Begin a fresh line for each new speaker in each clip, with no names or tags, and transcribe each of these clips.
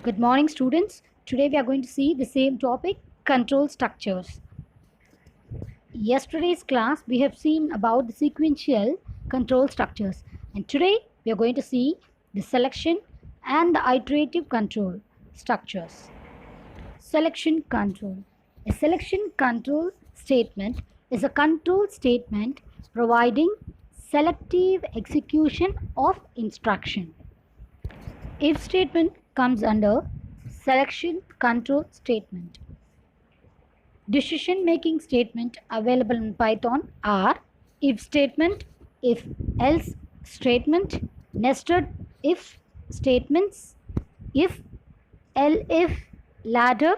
Good morning, students. Today we are going to see the same topic, control structures. Yesterday's class we have seen about the sequential control structures, and today we are going to see the selection and the iterative control structures. Selection control. A selection control statement is a control statement providing selective execution of instruction. If statement comes under selection control statement. Decision making statement available in Python are if statement, if else statement, nested if statements, if elif ladder.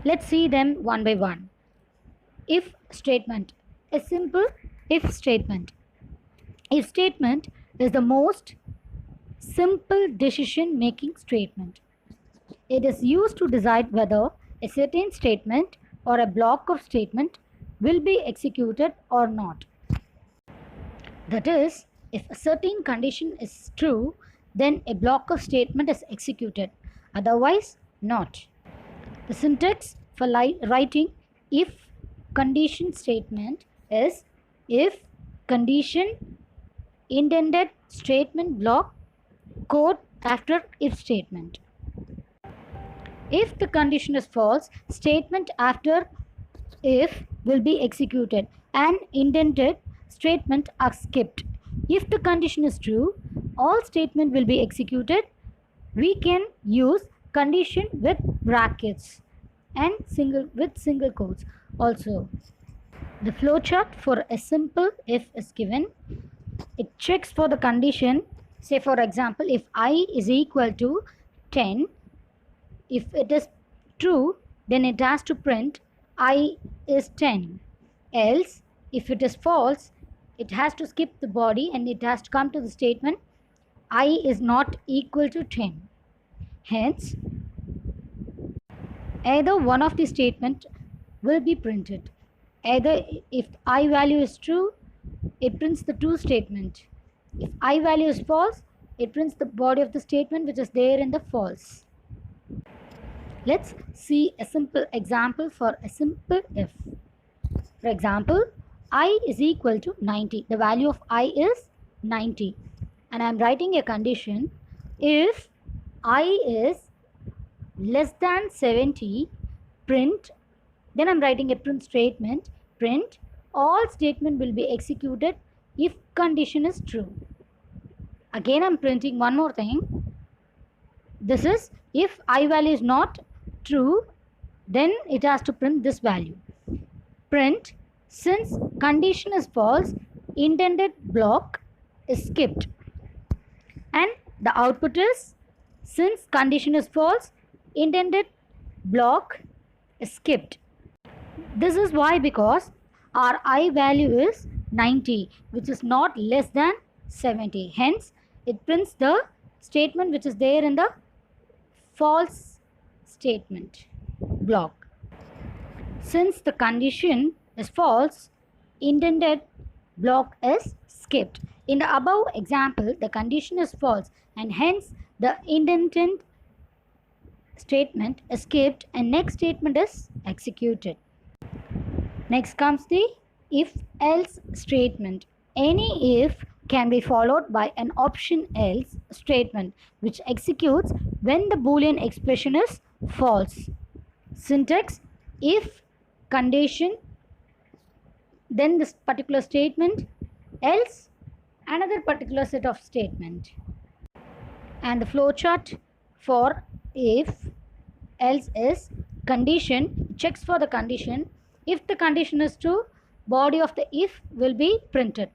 Let's see them one by one. If statement, a simple if statement. If statement is the most simple decision making statement. It is used to decide whether a certain statement or a block of statement will be executed or not. That is, if a certain condition is true, then a block of statement is executed, otherwise not. The syntax for writing if condition statement is if condition intended statement block code after if statement. If the condition is false, statement after if will be executed and intended statement are skipped. If the condition is true, all statement will be executed. We can use condition with brackets and single quotes. Also, the flowchart for a simple if is given. It checks for the condition. Say for example, if I is equal to 10, if it is true, then it has to print I is 10. Else, if it is false, it has to skip the body and it has to come to the statement I is not equal to 10. Hence, either one of the statement will be printed. Either if I value is true, it prints the true statement. If I value is false, it prints the body of the statement which is there in the false. Let's see a simple example for a simple if. For example, I is equal to 90. The value of I is 90. And I am writing a condition. If I is less than 70, print. Then I am writing a print statement. Print. All statement will be executed if condition is true. Again I am printing one more thing. This is if I value is not true, then it has to print this value. Print, since condition is false, intended block is skipped. And the output is, since condition is false, intended block is skipped. This is why, because our I value is 90, which is not less than 70. Hence, it prints the statement which is there in the false statement block. Since the condition is false, intended block is skipped. In the above example, the condition is false and hence the intended statement is skipped and next statement is executed. Next comes the if else statement. Any if can be followed by an option else statement which executes when the Boolean expression is false. Syntax if condition, then this particular statement, else another particular set of statement. And the flowchart for if else is condition, checks for the condition. If the condition is true, body of the if will be printed.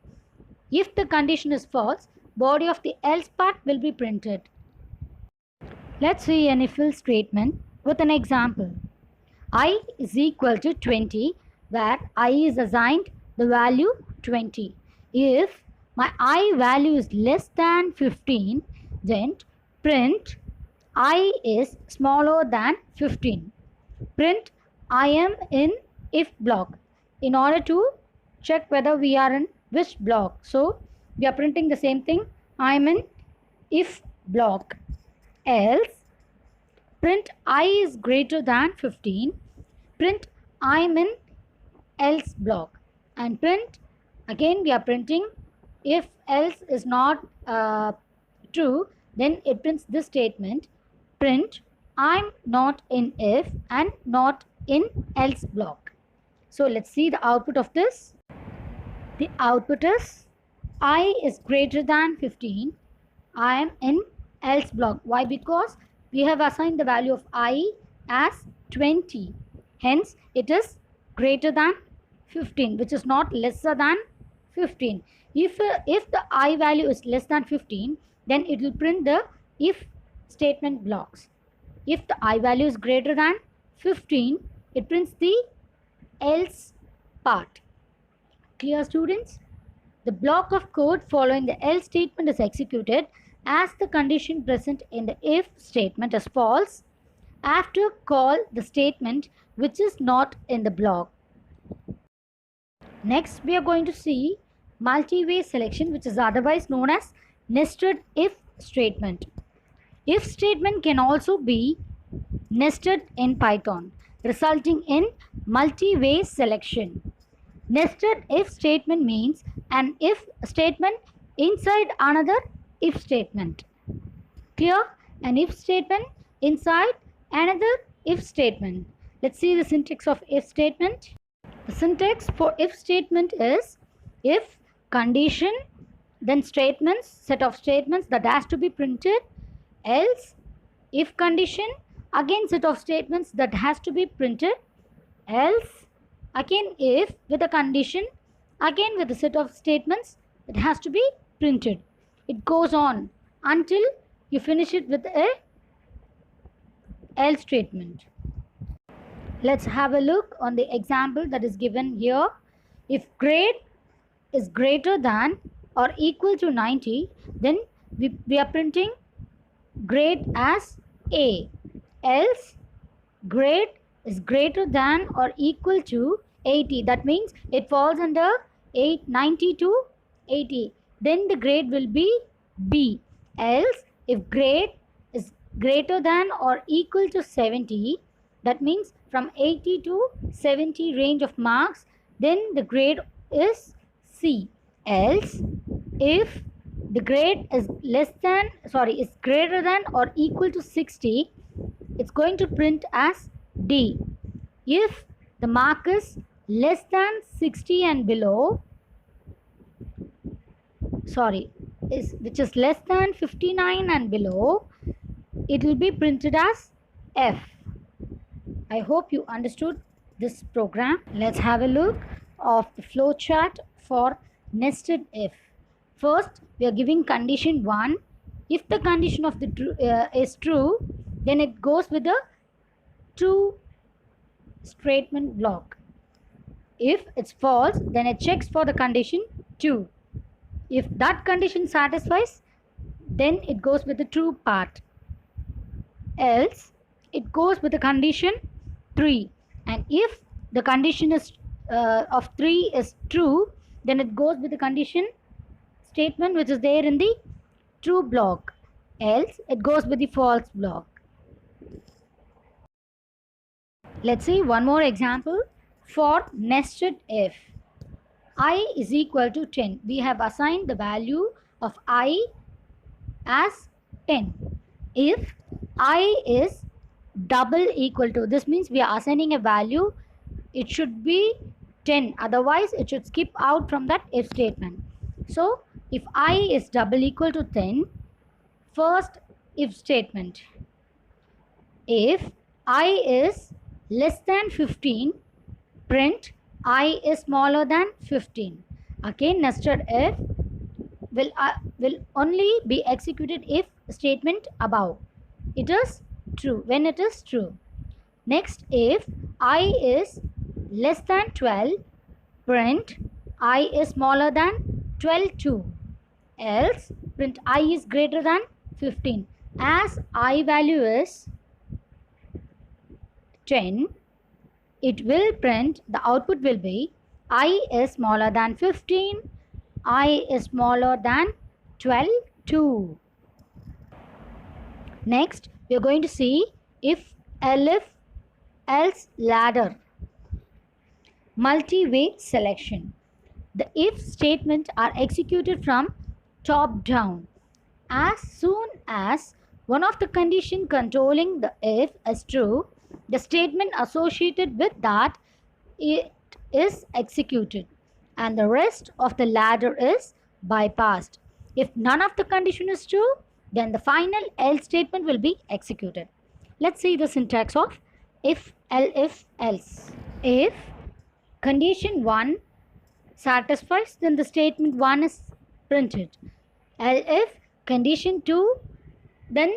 If the condition is false, body of the else part will be printed. Let's see an if else statement with an example. I is equal to 20, where I is assigned the value 20. If my I value is less than 15, then print I is smaller than 15. Print I am in if block in order to check whether we are in which block. So we are printing the same thing. I am in if block. else print I is greater than 15, print I'm in else block, and print, again we are printing if else is not true, then it prints this statement, print I'm not in if and not in else block. So let's see the output of this. The output is I is greater than 15, I am in else block. Why? Because we have assigned the value of I as 20. Hence, it is greater than 15, which is not lesser than 15. If the I value is less than 15, then it will print the if statement blocks. If the I value is greater than 15, it prints the else part. Clear, students? The block of code following the else statement is executed as the condition present in the if statement is false after call the statement which is not in the block. Next, we are going to see multi-way selection, which is otherwise known as nested if statement. If statement can also be nested in Python, resulting in multi-way selection. Nested if statement means an if statement inside another if statement. Clear? An if statement inside another if statement. Let's see the syntax of if statement. The syntax for if statement is if condition, then statements, set of statements that has to be printed, else if condition, again set of statements that has to be printed, else again if with a condition, again with a set of statements that has to be printed. It goes on until you finish it with a else statement. Let's have a look on the example that is given here. If grade is greater than or equal to 90, then we are printing grade as A. Else grade is greater than or equal to 80. That means it falls under 90 to 80. Then the grade will be B. Else if grade is greater than or equal to 70, that means from 80 to 70 range of marks, then the grade is C. Else if the grade is is greater than or equal to 60, it's going to print as D. If the mark is less than 60 and below, which is less than 59 and below, it will be printed as F. I hope you understood this program. Let's have a look of the flow chart for nested if. First, we are giving condition 1. If the condition of the is true, then it goes with the true statement block. If it's false, then it checks for the condition 2. If that condition satisfies, then it goes with the true part. Else, it goes with the condition 3. And if the condition is of 3 is true, then it goes with the condition statement which is there in the true block. Else, it goes with the false block. Let's see one more example for nested if. I is equal to 10. We have assigned the value of I as 10. If I is double equal to, this means we are assigning a value, it should be 10, otherwise it should skip out from that if statement. So if I is double equal to 10, first if statement, if I is less than 15, print I is smaller than 15. Again, nested if will only be executed if statement above. It is true when it is true. Next, if I is less than 12, print I is smaller than 12 too. Else, print I is greater than 15. As I value is 10, it will print, the output will be I is smaller than 15, I is smaller than 12 too. Next, we are going to see if, elif, else ladder. Multi-way selection. The if statements are executed from top down. As soon as one of the conditions controlling the if is true, the statement associated with that it is executed and the rest of the ladder is bypassed. If none of the condition is true, then the final else statement will be executed. Let's see the syntax of if, elif, else. If condition 1 satisfies, then the statement 1 is printed. If condition 2, then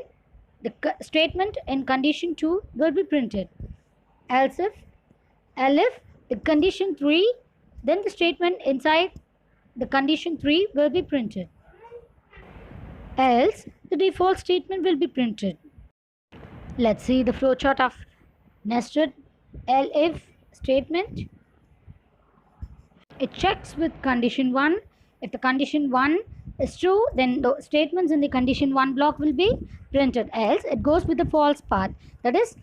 the statement in condition 2 will be printed. Else if, elif, the condition 3, then the statement inside the condition 3 will be printed. Else the default statement will be printed. Let's see the flowchart of nested elif statement. It checks with condition 1. If the condition 1 is true, then the statements in the condition 1 block will be printed. Else it goes with the false path, that is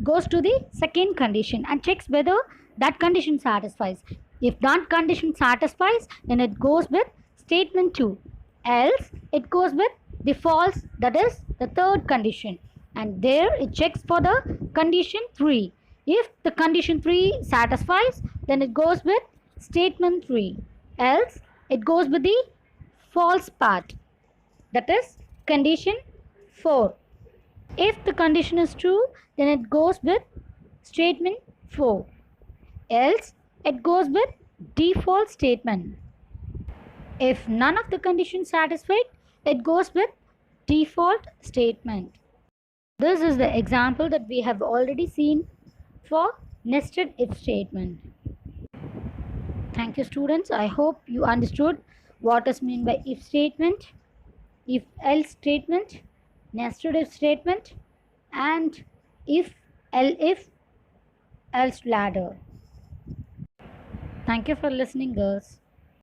goes to the second condition and checks whether that condition satisfies. If that condition satisfies, then it goes with statement 2. Else it goes with the false, that is the third condition, and there it checks for the condition 3. If the condition 3 satisfies, then it goes with statement 3. Else it goes with the false part, that is condition 4. If the condition is true, then it goes with statement 4. Else it goes with default statement. If none of the conditions satisfied, it goes with default statement. This is the example that we have already seen for nested if statement. Thank you, students. I hope you understood what is meant by if statement, if else statement, nested if statement, and if, elif, else ladder. Thank you for listening, girls.